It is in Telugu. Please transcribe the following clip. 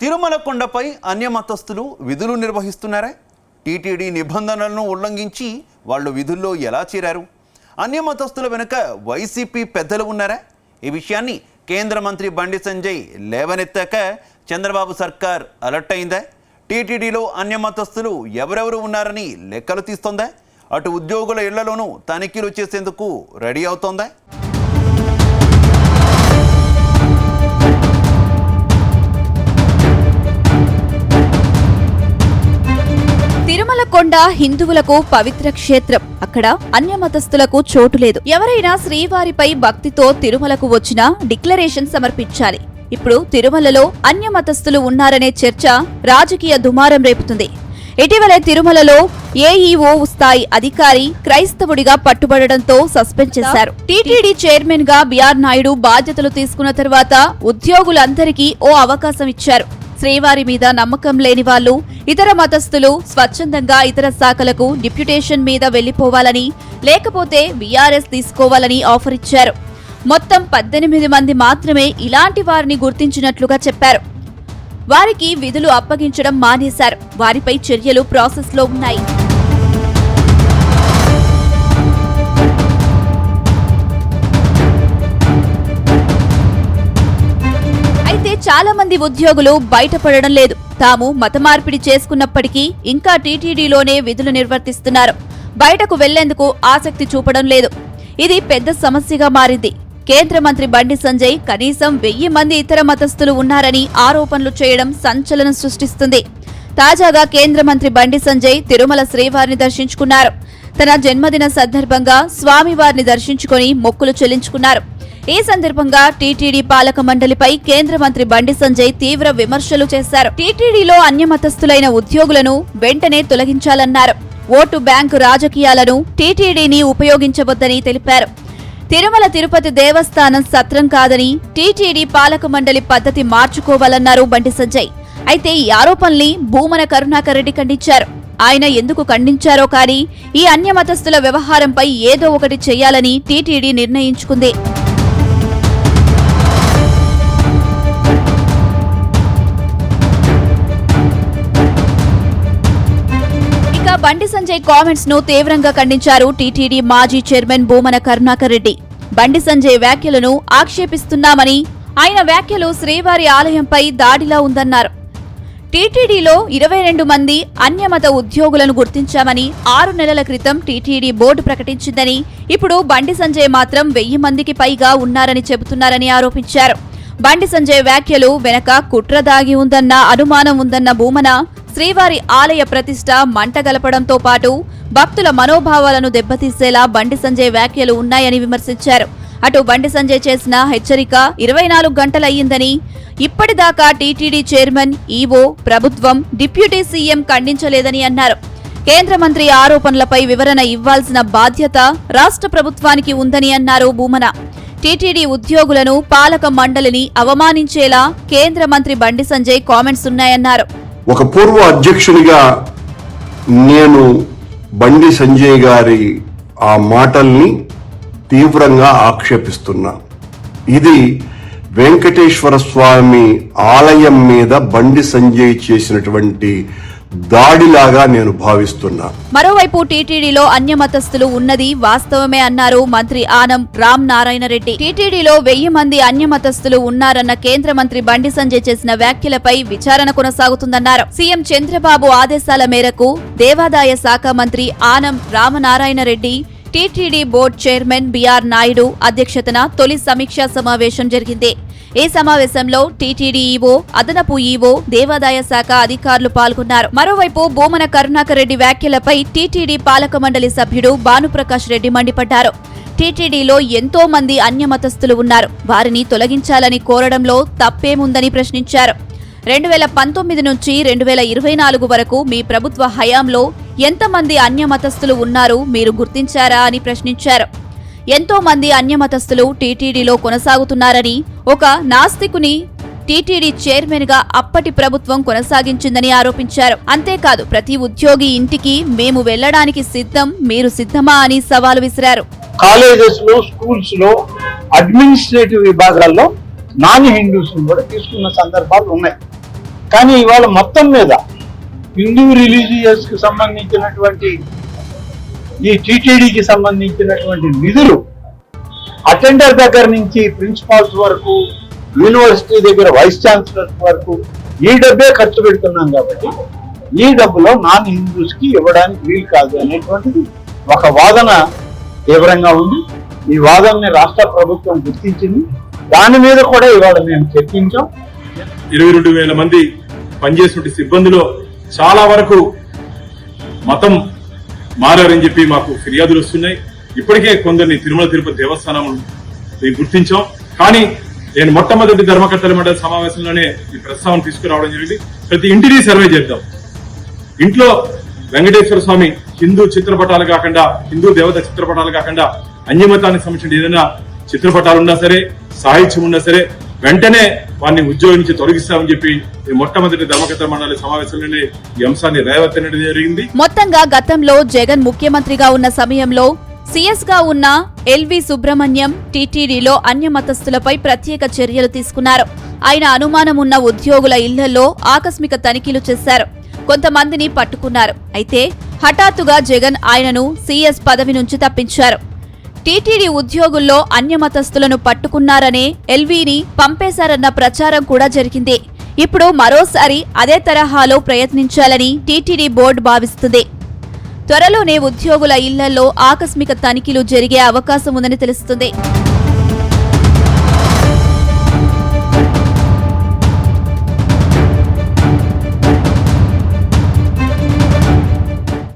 తిరుమల కొండపై అన్యమతస్థులు విధులు నిర్వహిస్తున్నారా? టీటీడీ నిబంధనలను ఉల్లంఘించి వాళ్ళు విధుల్లో ఎలా చేరారు? అన్యమతస్థుల వెనుక వైసీపీ పెద్దలు ఉన్నారా? ఈ విషయాన్ని కేంద్ర మంత్రి బండి సంజయ్ లేవనెత్తాక చంద్రబాబు సర్కార్ అలర్ట్ అయిందా? టీటీడీలో అన్యమతస్థులు ఎవరెవరు ఉన్నారని లెక్కలు తీస్తోందా? అటు ఉద్యోగుల ఇళ్లలోనూ తనిఖీలు చేసేందుకు రెడీ అవుతోందా? తిరుమల కొండ హిందువులకు పవిత్ర క్షేత్రం. అక్కడ అన్యమతస్థులకు చోటు లేదు. ఎవరైనా శ్రీవారిపై భక్తితో తిరుమలకు వచ్చినా డిక్లరేషన్ సమర్పించాలి. ఇప్పుడు తిరుమలలో అన్యమతస్థులు ఉన్నారనే చర్చ రాజకీయ దుమారం రేపుతుంది. ఇటీవలే తిరుమలలో ఏఈఓ స్థాయి అధికారి క్రైస్తవుడిగా పట్టుబడడంతో సస్పెండ్ చేశారు. టీటీడీ చైర్మన్ గా బిఆర్ నాయుడు బాధ్యతలు తీసుకున్న తర్వాత ఉద్యోగులందరికీ ఓ అవకాశం ఇచ్చారు. శ్రీవారి మీద నమ్మకం లేని వాళ్లు, ఇతర మతస్థులు స్వచ్ఛందంగా ఇతర శాఖలకు డిప్యూటేషన్ మీద వెళ్లిపోవాలని, లేకపోతే వీఆర్ఎస్ తీసుకోవాలని ఆఫర్ ఇచ్చారు. మొత్తం 18 మంది మాత్రమే ఇలాంటి వారిని గుర్తించినట్లుగా చెప్పారు. వారికి విధులు అప్పగించడం మానేశారు. వారిపై చర్యలు ప్రాసెస్లో ఉన్నాయి. అయితే చాలా మంది ఉద్యోగులు బయటపడడం లేదు. తాము మత మార్పిడి చేసుకున్నప్పటికీ ఇంకా టీటీడీలోనే విధులు నిర్వర్తిస్తున్నారు. బయటకు వెళ్లేందుకు ఆసక్తి చూపడం లేదు. ఇది పెద్ద సమస్యగా మారింది. కేంద్ర మంత్రి బండి సంజయ్ కనీసం 1000 మంది ఇతర మతస్థులు ఉన్నారని ఆరోపణలు చేయడం సంచలనం సృష్టిస్తుంది. తాజాగా కేంద్ర మంత్రి బండి సంజయ్ తిరుమల శ్రీవారిని దర్శించుకున్నారు. తన జన్మదిన సందర్భంగా స్వామివారిని దర్శించుకుని మొక్కులు చెల్లించుకున్నారు. ఈ సందర్భంగా టీటీడీ పాలక మండలిపై కేంద్ర మంత్రి బండి సంజయ్ తీవ్ర విమర్శలు చేశారు. టీటీడీలో అన్యమతస్థులైన ఉద్యోగులను వెంటనే తొలగించాలన్నారు. ఓటు బ్యాంకు రాజకీయాలను టీటీడీని ఉపయోగించవద్దని తెలిపారు. తిరుమల తిరుపతి దేవస్థానం సత్రం కాదని టీటీడీ పాలక మండలి పద్ధతి మార్చుకోవాలన్నారు బండి సంజయ్. అయితే ఈ ఆరోపణల్ని భూమన కరుణాకర్ రెడ్డి ఖండించారు. ఆయన ఎందుకు ఖండించారో కానీ ఈ అన్యమతస్థుల వ్యవహారంపై ఏదో ఒకటి చేయాలని టీటీడీ నిర్ణయించుకుంది. బండి సంజయ్ కామెంట్స్ ను తీవ్రంగా ఖండించారు టీటీడీ మాజీ చైర్మన్ భూమన కరుణాకర్ రెడ్డి. బండి సంజయ్ వ్యాఖ్యలను ఆక్షేపిస్తున్నామని, ఆయన వ్యాఖ్యలు శ్రీవారి ఆలయంపై దాడిలా ఉందన్నారు. టీటీడీలో 22 మంది అన్యమత ఉద్యోగులను గుర్తించామని 6 నెలల క్రితం టీటీడీ బోర్డు ప్రకటించిందని, ఇప్పుడు బండి సంజయ్ మాత్రం 1000 మందికి పైగా ఉన్నారని చెబుతున్నారని ఆరోపించారు. బండి సంజయ్ వ్యాఖ్యలు వెనక కుట్ర దాగి ఉందన్న అనుమానం ఉందన్న భూమన, శ్రీవారి ఆలయ ప్రతిష్ట మంటగలపడంతో పాటు భక్తుల మనోభావాలను దెబ్బతీసేలా బండి సంజయ్ వ్యాఖ్యలు ఉన్నాయని విమర్శించారు. అటు బండి సంజయ్ చేసిన హెచ్చరిక 24 గంటలయ్యిందని, ఇప్పటిదాకా టీటీడీ చైర్మన్, ఈవో, ప్రభుత్వం, డిప్యూటీ సీఎం ఖండించలేదని అన్నారు. కేంద్ర మంత్రి ఆరోపణలపై వివరణ ఇవ్వాల్సిన బాధ్యత రాష్ట్ర ప్రభుత్వానికి ఉందని అన్నారు భూమన. టీటీడీ ఉద్యోగులను, పాలక మండలిని అవమానించేలా కేంద్ర మంత్రి బండి సంజయ్ కామెంట్స్ ఉన్నాయన్నారు. ఒక పూర్వ అధ్యక్షునిగా నేను బండి సంజయ్ గారి ఆ మాటల్ని తీవ్రంగా ఆక్షేపిస్తున్నా. ఇది వెంకటేశ్వర స్వామి ఆలయం మీద బండి సంజయ్ చేసినటువంటి దాడిలాగా నేను భావిస్తున్నా. మరోవైపు టీటీడీలో అన్యమతస్థులు ఉన్నది వాస్తవమే అన్నారు మంత్రి ఆనం రామ్ నారాయణ రెడ్డి. టీటీడీలో 1000 మంది అన్యమతస్థులు ఉన్నారన్న కేంద్ర మంత్రి బండి సంజయ్ చేసిన వ్యాఖ్యలపై విచారణ కొనసాగుతుందన్నారు. సీఎం చంద్రబాబు ఆదేశాల మేరకు దేవాదాయ శాఖ మంత్రి Anam Ramanarayana Reddy, TTD board chairman BR Naidu అధ్యక్షతన తొలి సమీక్షా సమావేశం జరిగింది. ఈ సమావేశంలో టీటీడీ ఈవో, అదనపు ఈవో, దేవాదాయ శాఖ అధికారులు పాల్గొన్నారు. మరోవైపు భూమన కరుణాకర్ రెడ్డి వ్యాఖ్యలపై టీటీడీ పాలక మండలి సభ్యుడు భానుప్రకాష్ రెడ్డి మండిపడ్డారు. టీటీడీలో ఎంతో మంది అన్యమతస్థులు ఉన్నారు. వారిని తొలగించాలని కోరడంలో తప్పేముందని ప్రశ్నించారు. 2019 నుంచి 2024 వరకు మీ ప్రభుత్వ హయాంలో ఎంతమంది అన్యమతస్థులు ఉన్నారు మీరు గుర్తించారా అని ప్రశ్నించారు. ఎంతో మంది అన్యమతస్థులు టీటీడీలో కొనసాగుతున్నారని, ఒక నాస్తికుని టీటీడీ చైర్మన్ గా అప్పటి ప్రభుత్వం కొనసాగించిందని ఆరోపించారు. అంతేకాదు ప్రతి ఉద్యోగి ఇంటికి మేము వెళ్లడానికి సిద్ధం, మీరు సిద్ధమా అని సవాలు విసిరారు. కాలేజెస్ లో, స్కూల్స్ లో, అడ్మినిస్ట్రేటివ్ విభాగాల్లో నాన్ హిందూస్ కూడా తీసుకున్న సందర్భాలు ఉన్నాయి. కానీ ఇవాళ మొత్తం మీద హిందూ రిలీజియస్ కి సంబంధించినటువంటి ఈ టీటీడీకి సంబంధించినటువంటి నిధులు అటెండర్ దగ్గర నుంచి ప్రిన్సిపాల్స్ వరకు యూనివర్సిటీ దగ్గర వైస్ ఛాన్సలర్స్ వరకు ఈ డబ్బే ఖర్చు పెడుతున్నాం కాబట్టి ఈ డబ్బులో నాన్ హిందూస్ కి ఇవ్వడానికి వీలు కాదు అనేటువంటిది ఒక వాదన తీవ్రంగా ఉంది. ఈ వాదనని రాష్ట్ర ప్రభుత్వం గుర్తించింది. దాని మీద కూడా ఇవాళ మేము చర్చించాం. 22,000 మంది పనిచేసిన సిబ్బందిలో చాలా వరకు మతం మారని చెప్పి మాకు ఫిర్యాదులు వస్తున్నాయి. ఇప్పటికే కొందరిని తిరుమల తిరుపతి దేవస్థానం గుర్తించాం. కానీ నేను మొట్టమొదటి ధర్మకర్తల మండలి సమావేశంలోనే ఈ ప్రస్తావన తీసుకురావడం జరిగింది. ప్రతి ఇంటిని సర్వే చేద్దాం. ఇంట్లో వెంకటేశ్వర స్వామి హిందూ చిత్రపటాలు కాకుండా, హిందూ దేవత చిత్రపటాలు కాకుండా అన్యమతానికి సంబంధించిన ఏదైనా చిత్రపటాలు ఉన్నా సరే, సాహిత్యం ఉన్నా సరే వెంటనే వారిని ఉద్యోగం నుంచి తొలగిస్తామని చెప్పి మొట్టమొదటి ధర్మకర్తల మండలి సమావేశంలోనే ఈ అంశాన్ని రేవత్తనడం జరిగింది. మొత్తంగా గతంలో జగన్ ముఖ్యమంత్రిగా ఉన్న సమయంలో సీఎస్ గా ఉన్న ఎల్వి సుబ్రహ్మణ్యం టీటీడీలో అన్యమతస్థులపై ప్రత్యేక చర్యలు తీసుకున్నారు. ఆయన అనుమానం ఉన్న ఉద్యోగుల ఇళ్లలో ఆకస్మిక తనిఖీలు చేశారు. కొంతమందిని పట్టుకున్నారు. అయితే హఠాత్తుగా జగన్ ఆయనను సీఎస్ పదవి నుంచి తప్పించారు. టీటీడీ ఉద్యోగుల్లో అన్యమతస్థులను పట్టుకున్నారనే ఎల్వీని పంపేశారన్న ప్రచారం కూడా జరిగింది. ఇప్పుడు మరోసారి అదే తరహాలో ప్రయత్నించాలని టీటీడీ బోర్డు భావిస్తుంది. త్వరలోనే ఉద్యోగుల ఇళ్లలో ఆకస్మిక తనిఖీలు జరిగే అవకాశం ఉందని తెలుస్తుంది.